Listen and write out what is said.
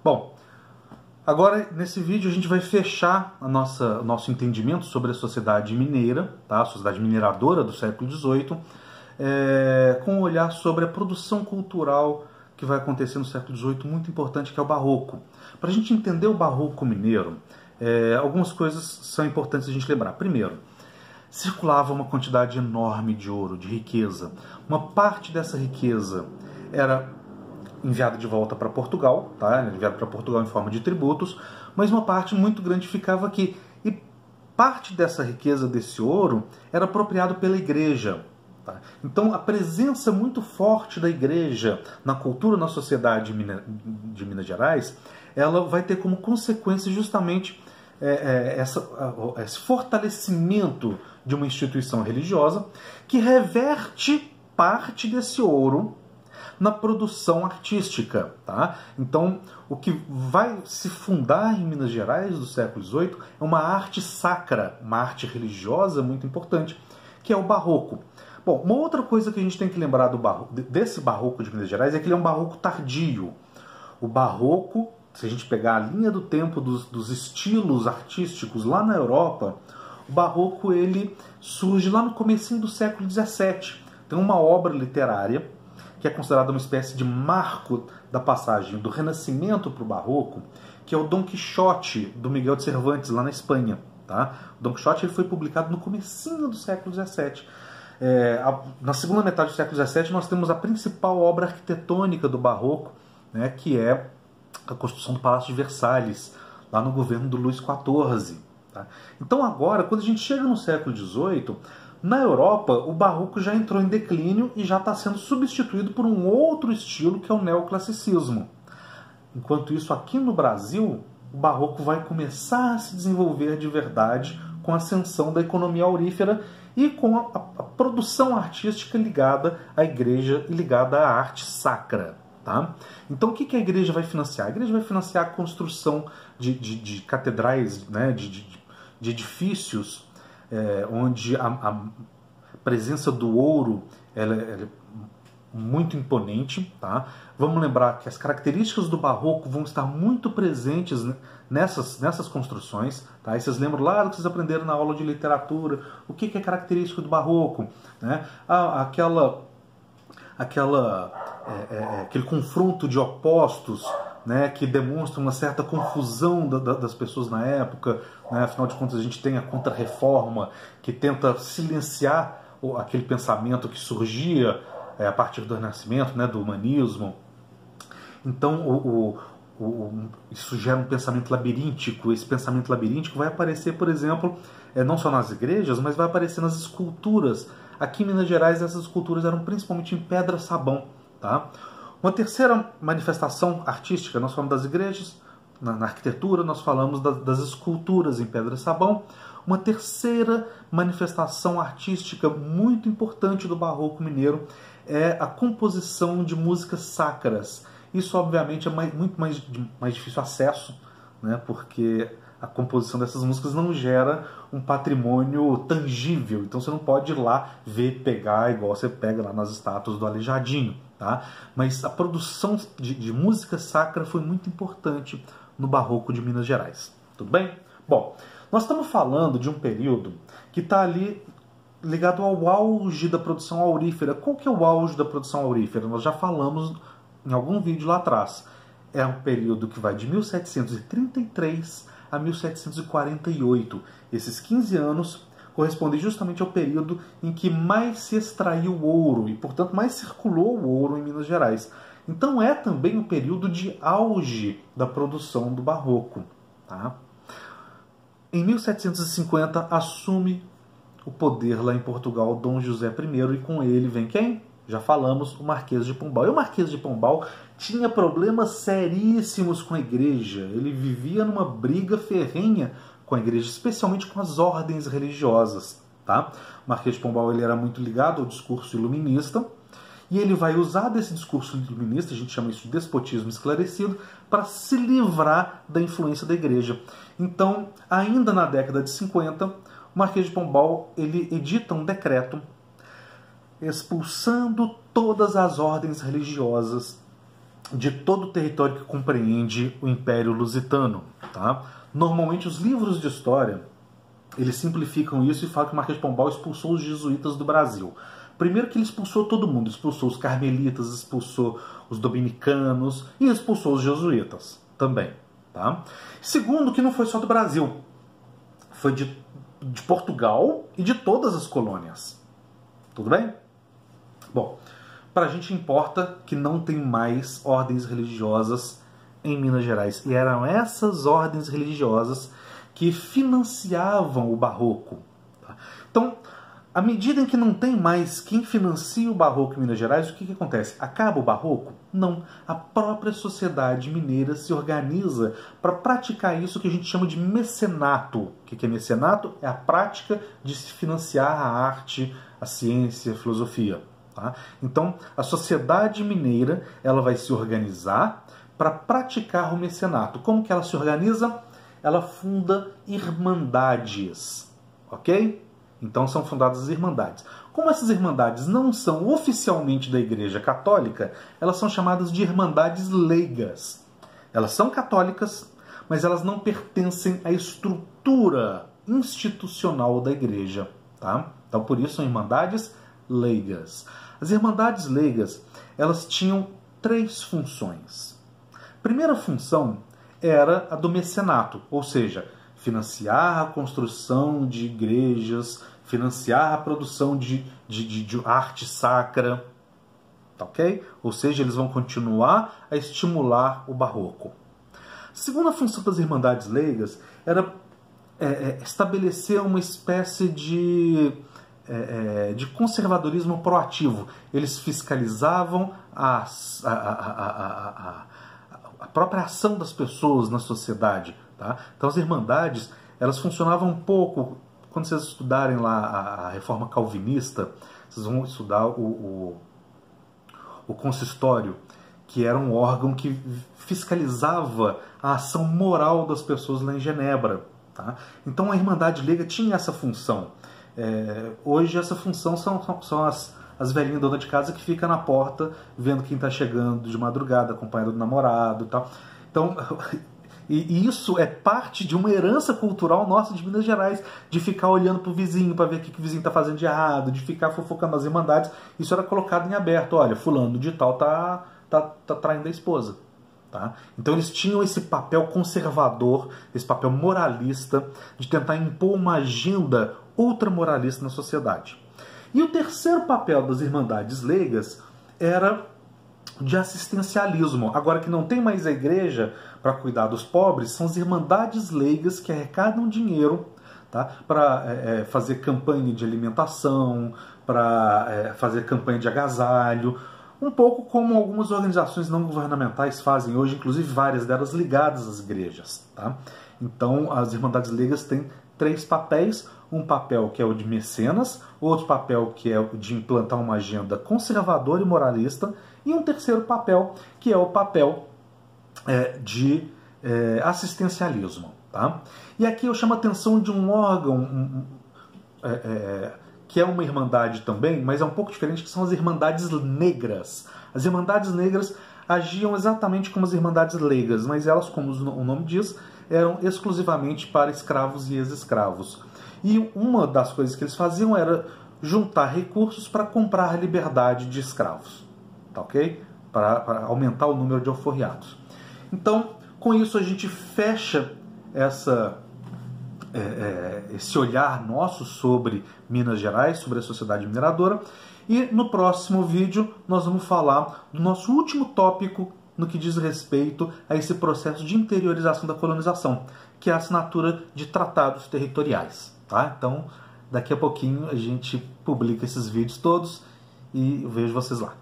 Bom, agora nesse vídeo a gente vai fechar o nosso entendimento sobre a sociedade mineira, tá? A sociedade mineradora do século XVIII, com um olhar sobre a produção cultural que vai acontecer no século XVIII, muito importante, que é o Barroco. Para a gente entender o Barroco mineiro, algumas coisas são importantes a gente lembrar. Primeiro, circulava uma quantidade enorme de ouro, de riqueza. Uma parte dessa riqueza era enviada de volta para Portugal, tá? Enviada para Portugal em forma de tributos, mas uma parte muito grande ficava aqui. E parte dessa riqueza, desse ouro, era apropriado pela igreja. Tá? Então a presença muito forte da igreja na cultura, na sociedade de Minas Gerais, ela vai ter como consequência justamente esse fortalecimento de uma instituição religiosa que reverte parte desse ouro na produção artística. Tá? Então, o que vai se fundar em Minas Gerais do século XVIII é uma arte sacra, uma arte religiosa muito importante, que é o Barroco. Bom, uma outra coisa que a gente tem que lembrar desse Barroco de Minas Gerais é que ele é um Barroco tardio. O Barroco, se a gente pegar a linha do tempo dos estilos artísticos lá na Europa, o Barroco ele surge lá no comecinho do século XVII. Tem uma obra literária que é considerada uma espécie de marco da passagem do Renascimento para o Barroco, que é o Dom Quixote, do Miguel de Cervantes, lá na Espanha. Tá? O Dom Quixote ele foi publicado no comecinho do século XVII. Na segunda metade do século XVII nós temos a principal obra arquitetônica do Barroco, né, que é a construção do Palácio de Versalhes, lá no governo do Luís XIV. Tá? Então agora, quando a gente chega no século XVIII, na Europa o Barroco já entrou em declínio e já está sendo substituído por um outro estilo, que é o neoclassicismo. Enquanto isso, aqui no Brasil, o Barroco vai começar a se desenvolver de verdade com a ascensão da economia aurífera e com a produção artística ligada à igreja e ligada à arte sacra. Tá? Então o que a igreja vai financiar? A igreja vai financiar a construção de catedrais, né, de edifícios onde a presença do ouro ela é muito imponente. Tá? Vamos lembrar que as características do Barroco vão estar muito presentes nessas construções. Tá? E vocês lembram lá do que vocês aprenderam na aula de literatura, o que é característico do Barroco? Né? Aquele confronto de opostos, né, que demonstra uma certa confusão das pessoas na época. Né? Afinal de contas, a gente tem a Contra-Reforma, que tenta silenciar aquele pensamento que surgia a partir do Renascimento, né, do humanismo. Então, isso gera um pensamento labiríntico. Esse pensamento labiríntico vai aparecer, por exemplo, não só nas igrejas, mas vai aparecer nas esculturas. Aqui em Minas Gerais, essas esculturas eram principalmente em pedra-sabão. Tá? Uma terceira manifestação artística, nós falamos das igrejas, na arquitetura nós falamos das esculturas em pedra-sabão. Uma terceira manifestação artística muito importante do Barroco mineiro é a composição de músicas sacras. Isso, obviamente, é muito mais difícil acesso, né? Porque a composição dessas músicas não gera um patrimônio tangível. Então você não pode ir lá ver, pegar, igual você pega lá nas estátuas do Aleijadinho. Tá? Mas a produção de música sacra foi muito importante no Barroco de Minas Gerais. Tudo bem? Bom, nós estamos falando de um período que está ali ligado ao auge da produção aurífera. Qual que é o auge da produção aurífera? Nós já falamos em algum vídeo lá atrás. É um período que vai de 1733 a 1748. Esses 15 anos correspondem justamente ao período em que mais se extraiu ouro e, portanto, mais circulou o ouro em Minas Gerais. Então é também um período de auge da produção do Barroco. Tá? Em 1750 assume o poder lá em Portugal Dom José I e com ele vem quem? Já falamos, o Marquês de Pombal. E o Marquês de Pombal tinha problemas seríssimos com a igreja. Ele vivia numa briga ferrenha com a igreja, especialmente com as ordens religiosas. Tá? O Marquês de Pombal ele era muito ligado ao discurso iluminista, e ele vai usar desse discurso iluminista, a gente chama isso de despotismo esclarecido, para se livrar da influência da igreja. Então, ainda na década de 50, o Marquês de Pombal ele edita um decreto expulsando todas as ordens religiosas de todo o território que compreende o Império Lusitano. Tá? Normalmente os livros de história eles simplificam isso e falam que o Marquês de Pombal expulsou os jesuítas do Brasil. Primeiro que ele expulsou todo mundo, expulsou os carmelitas, expulsou os dominicanos e expulsou os jesuítas também. Tá? Segundo que não foi só do Brasil, foi de Portugal e de todas as colônias. Tudo bem? Bom, para a gente importa que não tem mais ordens religiosas em Minas Gerais. E eram essas ordens religiosas que financiavam o barroco. Tá? Então, à medida em que não tem mais quem financia o barroco em Minas Gerais, o que acontece? Acaba o barroco? Não. A própria sociedade mineira se organiza para praticar isso que a gente chama de mecenato. O que é mecenato? É a prática de se financiar a arte, a ciência, a filosofia. Tá? Então, a sociedade mineira ela vai se organizar para praticar o mecenato. Como que ela se organiza? Ela funda irmandades, ok? Então são fundadas as irmandades. Como essas irmandades não são oficialmente da Igreja Católica, elas são chamadas de irmandades leigas. Elas são católicas, mas elas não pertencem à estrutura institucional da Igreja. Tá? Então por isso são irmandades leigas. As irmandades leigas, elas tinham 3 funções. A primeira função era a do mecenato, ou seja, financiar a construção de igrejas, financiar a produção de arte sacra, tá ok? Ou seja, eles vão continuar a estimular o barroco. A segunda função das irmandades leigas era estabelecer uma espécie de conservadorismo proativo. Eles fiscalizavam a própria ação das pessoas na sociedade. Tá? Então as irmandades elas funcionavam um pouco, quando vocês estudarem lá a reforma calvinista, vocês vão estudar o consistório, que era um órgão que fiscalizava a ação moral das pessoas lá em Genebra. Tá? Então a Irmandade Leiga tinha essa função. Hoje essa função são as velhinhas donas de casa que ficam na porta vendo quem está chegando de madrugada, acompanhado do namorado e tal. Então, e isso é parte de uma herança cultural nossa de Minas Gerais, de ficar olhando para o vizinho para ver o que o vizinho está fazendo de errado, de ficar fofocando as irmandades. Isso era colocado em aberto. Olha, fulano de tal tá traindo a esposa. Tá? Então eles tinham esse papel conservador, esse papel moralista, de tentar impor uma agenda ultramoralista na sociedade. E o terceiro papel das irmandades leigas era de assistencialismo. Agora que não tem mais a igreja para cuidar dos pobres, são as irmandades leigas que arrecadam dinheiro, tá? Para fazer campanha de alimentação, para fazer campanha de agasalho, um pouco como algumas organizações não governamentais fazem hoje, inclusive várias delas ligadas às igrejas. Tá? Então as irmandades leigas têm 3 papéis, um papel que é o de mecenas, outro papel que é o de implantar uma agenda conservadora e moralista, e um terceiro papel que é o papel de assistencialismo. Tá? E aqui eu chamo a atenção de um órgão que é uma irmandade também, mas é um pouco diferente, que são as irmandades negras. As irmandades negras agiam exatamente como as irmandades leigas, mas elas, como o nome diz, eram exclusivamente para escravos e ex-escravos. E uma das coisas que eles faziam era juntar recursos para comprar a liberdade de escravos, tá ok? Para aumentar o número de alforriados. Então, com isso a gente fecha esse olhar nosso sobre Minas Gerais, sobre a sociedade mineradora. E no próximo vídeo nós vamos falar do nosso último tópico no que diz respeito a esse processo de interiorização da colonização, que é a assinatura de tratados territoriais. Tá? Então, daqui a pouquinho a gente publica esses vídeos todos e eu vejo vocês lá.